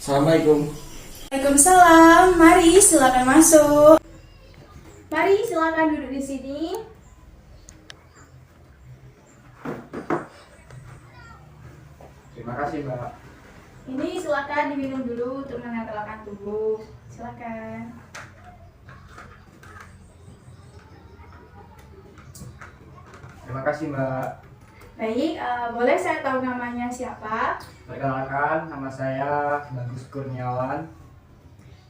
Assalamualaikum. Waalaikumsalam. Mari silakan masuk. Mari silakan duduk di sini. Terima kasih, Mbak. Ini silakan diminum dulu untuk menetralkan tubuh. Silakan. Terima kasih, Mbak. Baik, boleh saya tahu namanya siapa? Perkenalkan, nama saya Bagus Kurniawan.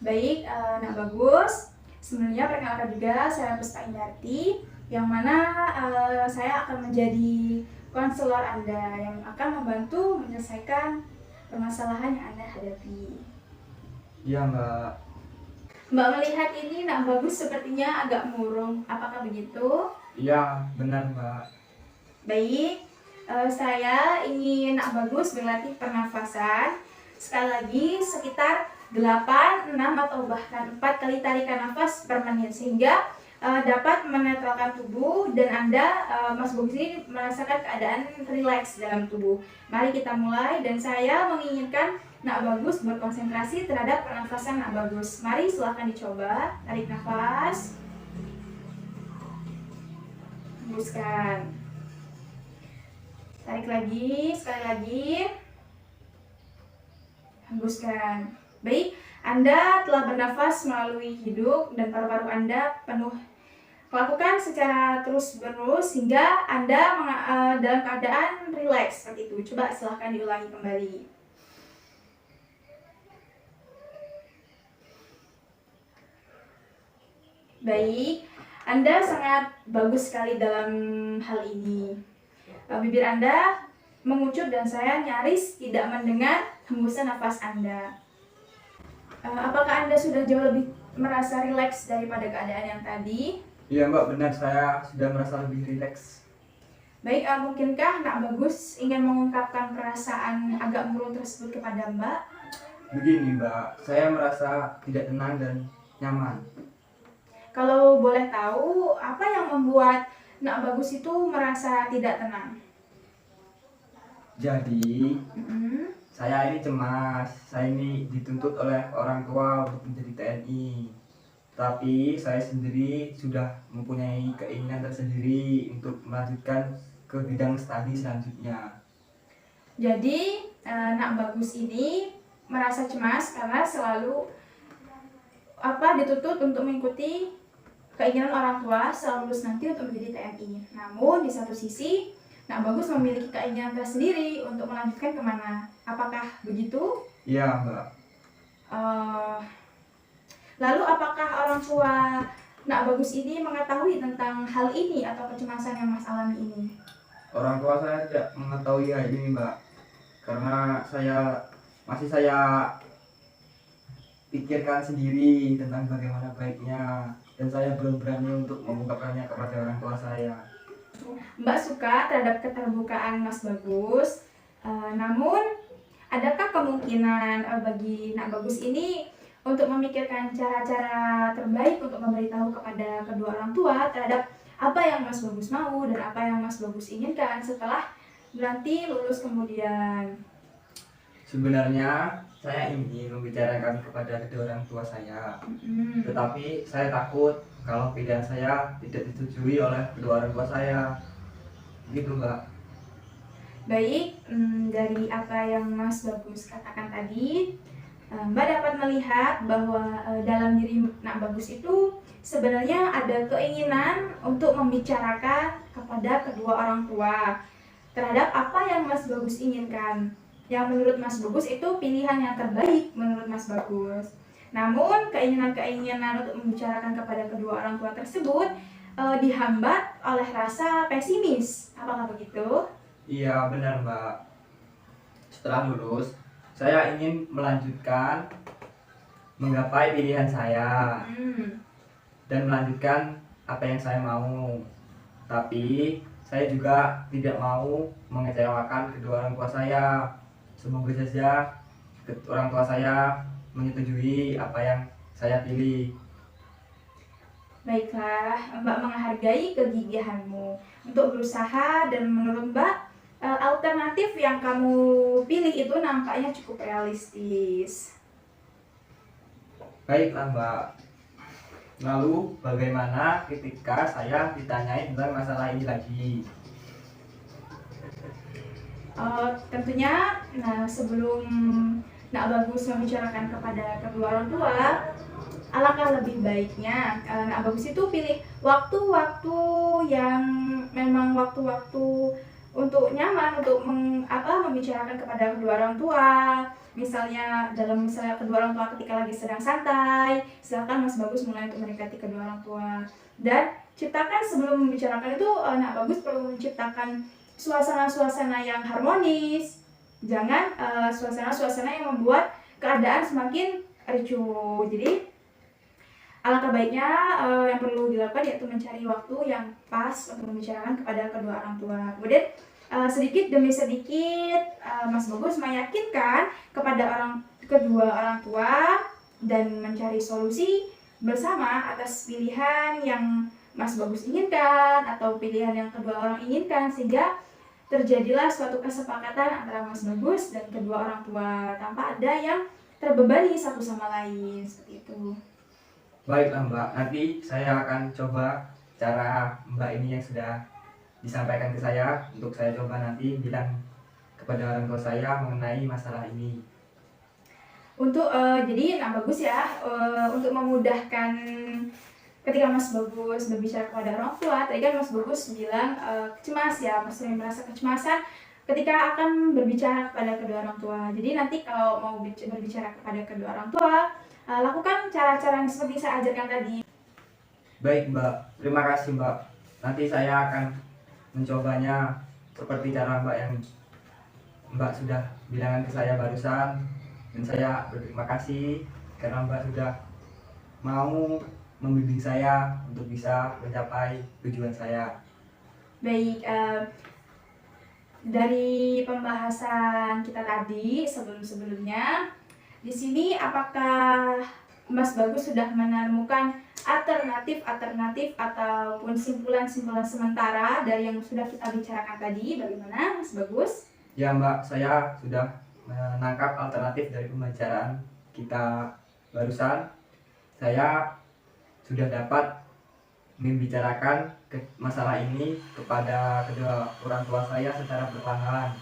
Baik, Nak Bagus. Sebelumnya perkenalkan juga saya Puspa Indarti, yang mana saya akan menjadi konselor Anda yang akan membantu menyelesaikan permasalahan yang Anda hadapi. Iya, Mbak. Mbak melihat ini Nak Bagus sepertinya agak murung, apakah begitu? Iya, benar, Mbak. Baik, saya ingin Nak Bagus berlatih pernafasan. Sekali lagi sekitar 8, 6 atau bahkan 4 kali tarikan nafas per menit, sehingga dapat menetralkan tubuh dan Anda, Mas Bagus ini merasakan keadaan rileks dalam tubuh. Mari kita mulai, dan saya menginginkan Nak Bagus berkonsentrasi terhadap pernafasan Nak Bagus. Mari silahkan dicoba. Tarik nafas, hembuskan. Tarik lagi, sekali lagi, hembuskan. Baik, Anda telah bernafas melalui hidung dan paru-paru Anda penuh. Lakukan secara terus-menerus hingga Anda dalam keadaan rileks seperti itu. Coba silahkan diulangi kembali. Baik, Anda sangat bagus sekali dalam hal ini. Bibir Anda mengucup dan saya nyaris tidak mendengar hembusan nafas Anda. Apakah Anda sudah jauh lebih merasa rileks daripada keadaan yang tadi? Iya, Mbak, benar. Saya sudah merasa lebih rileks. Baik, mungkinkah Nak Bagus ingin mengungkapkan perasaan agak murung tersebut kepada Mbak? Begini, Mbak. Saya merasa tidak tenang dan nyaman. Kalau boleh tahu, apa yang membuat Nak Bagus itu merasa tidak tenang? Jadi, saya ini cemas. Saya ini dituntut oleh orang tua untuk menjadi TNI. Tapi saya sendiri sudah mempunyai keinginan tersendiri untuk melanjutkan ke bidang studi selanjutnya. Jadi, Nak Bagus ini merasa cemas karena selalu dituntut untuk mengikuti keinginan orang tua setelah lulus nanti untuk menjadi TNI. Namun di satu sisi, Nak Bagus memiliki keinginan tersendiri untuk melanjutkan kemana. Apakah begitu? Iya, Mbak. Lalu apakah orang tua Nak Bagus ini mengetahui tentang hal ini atau kecemasan yang Mas alami ini? Orang tua saya tidak mengetahui hal ini, Mbak. Karena saya pikirkan sendiri tentang bagaimana baiknya, dan saya belum berani untuk mengungkapkannya kepada orang tua saya. Mbak suka terhadap keterbukaan Mas Bagus, namun adakah kemungkinan bagi Nak Bagus ini untuk memikirkan cara-cara terbaik untuk memberitahu kepada kedua orang tua terhadap apa yang Mas Bagus mau dan apa yang Mas Bagus inginkan setelah nanti lulus kemudian? Sebenarnya saya ingin membicarakan kepada kedua orang tua saya, tetapi saya takut kalau pilihan saya tidak disetujui oleh kedua orang tua saya. Gitu, Mbak. Baik, dari apa yang Mas Bagus katakan tadi, Mbak dapat melihat bahwa dalam diri Nak Bagus itu sebenarnya ada keinginan untuk membicarakan kepada kedua orang tua terhadap apa yang Mas Bagus inginkan. Yang menurut Mas Bagus itu pilihan yang terbaik menurut Mas Bagus. Namun keinginan-keinginan untuk membicarakan kepada kedua orang tua tersebut dihambat oleh rasa pesimis. Apakah begitu? Iya, benar, Mbak. Setelah lulus, saya ingin melanjutkan menggapai pilihan saya dan melanjutkan apa yang saya mau. Tapi saya juga tidak mau mengecewakan kedua orang tua saya. Semoga saja orang tua saya menyetujui apa yang saya pilih. Baiklah, Mbak menghargai kegigihanmu untuk berusaha, dan menurut Mbak alternatif yang kamu pilih itu nampaknya cukup realistis. Baiklah Mbak. Lalu bagaimana ketika saya ditanyain tentang masalah ini lagi? Tentunya, nah sebelum Nak Bagus membicarakan kepada kedua orang tua, alangkah lebih baiknya Nak Bagus itu pilih waktu-waktu yang memang waktu-waktu untuk nyaman untuk membicarakan kepada kedua orang tua. Misalnya kedua orang tua ketika lagi sedang santai, silakan Mas Bagus mulai untuk mendekati kedua orang tua. Dan ciptakan sebelum membicarakan itu, Nak Bagus perlu menciptakan suasana-suasana yang harmonis. Jangan suasana-suasana yang membuat keadaan semakin ricuh. Jadi alangkah baiknya yang perlu dilakukan yaitu mencari waktu yang pas untuk membicarakan kepada kedua orang tua. Kemudian sedikit demi sedikit Mas Bagus meyakinkan kepada kedua orang tua dan mencari solusi bersama atas pilihan yang Mas Bagus inginkan atau pilihan yang kedua orang inginkan, sehingga terjadilah suatu kesepakatan antara Mas Bagus dan kedua orang tua tanpa ada yang terbebani satu sama lain, seperti itu. Baiklah Mbak, nanti saya akan coba cara Mbak ini yang sudah disampaikan ke saya, untuk saya coba nanti bilang kepada orang tua saya mengenai masalah ini. Untuk jadi Nak Bagus ya, untuk memudahkan ketika Mas Bagus berbicara kepada orang tua, tadi kan Mas Bagus bilang cemas ya, Mas sering merasa kecemasan ketika akan berbicara kepada kedua orang tua. Jadi nanti kalau mau berbicara kepada kedua orang tua, lakukan cara-cara yang seperti saya ajarkan tadi. Baik Mbak, terima kasih Mbak. Nanti saya akan mencobanya seperti cara Mbak yang Mbak sudah bilangkan ke saya barusan. Dan saya berterima kasih karena Mbak sudah mau membimbing saya untuk bisa mencapai tujuan saya. Baik, dari pembahasan kita tadi sebelum-sebelumnya, di sini apakah Mas Bagus sudah menemukan alternatif ataupun simpulan-simpulan sementara dari yang sudah kita bicarakan tadi? Bagaimana Mas Bagus? Ya Mbak, saya sudah menangkap alternatif dari pembicaraan kita barusan. Saya sudah dapat membicarakan masalah ini kepada kedua orang tua saya secara berlahan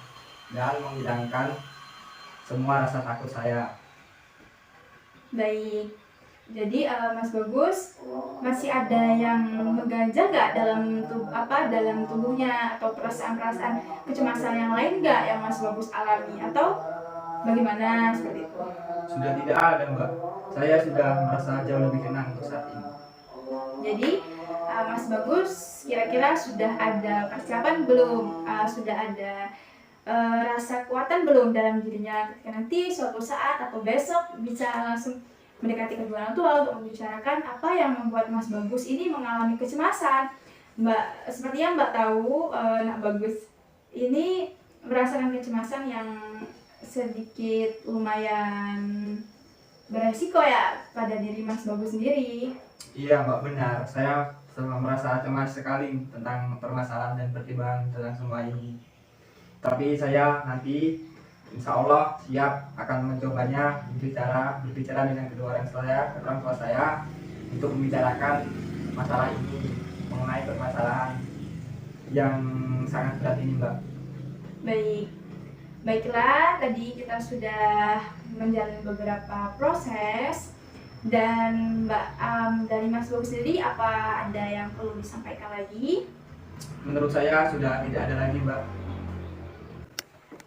dan menghilangkan semua rasa takut saya. Baik, jadi Mas Bagus masih ada yang mengganjal nggak dalam tubuhnya atau perasaan-perasaan kecemasan yang lain nggak yang Mas Bagus alami, atau bagaimana seperti itu? Sudah tidak ada Mbak, saya sudah merasa jauh lebih tenang untuk saat ini. Jadi Mas Bagus kira-kira sudah ada persiapan belum? Sudah ada rasa kekuatan belum dalam dirinya ketika nanti suatu saat atau besok bisa langsung mendekati kedua orang tua untuk membicarakan apa yang membuat Mas Bagus ini mengalami kecemasan? Mbak, seperti yang Mbak tahu, Nak Bagus ini merasakan kecemasan yang sedikit lumayan beresiko ya pada diri Mas Bagus sendiri. Iya Mbak, benar. Saya merasa cemas sekali tentang permasalahan dan pertimbangan tentang semua ini. Tapi saya nanti insya Allah siap akan mencobanya berbicara dengan kedua orang tua saya untuk membicarakan masalah ini, mengenai permasalahan yang sangat berat ini Mbak. Baiklah, tadi kita sudah menjalani beberapa proses. Dan Mbak, dari Mas Bagus sendiri, apa ada yang perlu disampaikan lagi? Menurut saya sudah tidak ada lagi Mbak.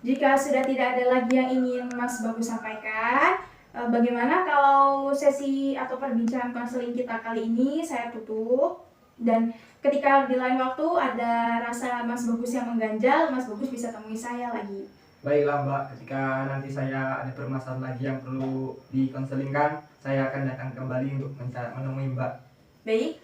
Jika sudah tidak ada lagi yang ingin Mas Bagus sampaikan, bagaimana kalau sesi atau perbincangan konseling kita kali ini saya tutup, dan ketika di lain waktu ada rasa Mas Bagus yang mengganjal, Mas Bagus bisa temui saya lagi. Baiklah Mbak, ketika nanti saya ada permasalahan lagi yang perlu dikonselingkan, saya akan datang kembali untuk menemui Mbak. Baik,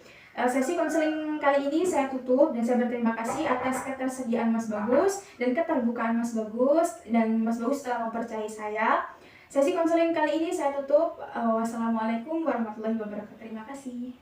sesi konseling kali ini saya tutup, dan saya berterima kasih atas ketersediaan Mas Bagus dan keterbukaan Mas Bagus, dan Mas Bagus telah mempercayai saya. Sesi konseling kali ini saya tutup. Wassalamualaikum warahmatullahi wabarakatuh. Terima kasih.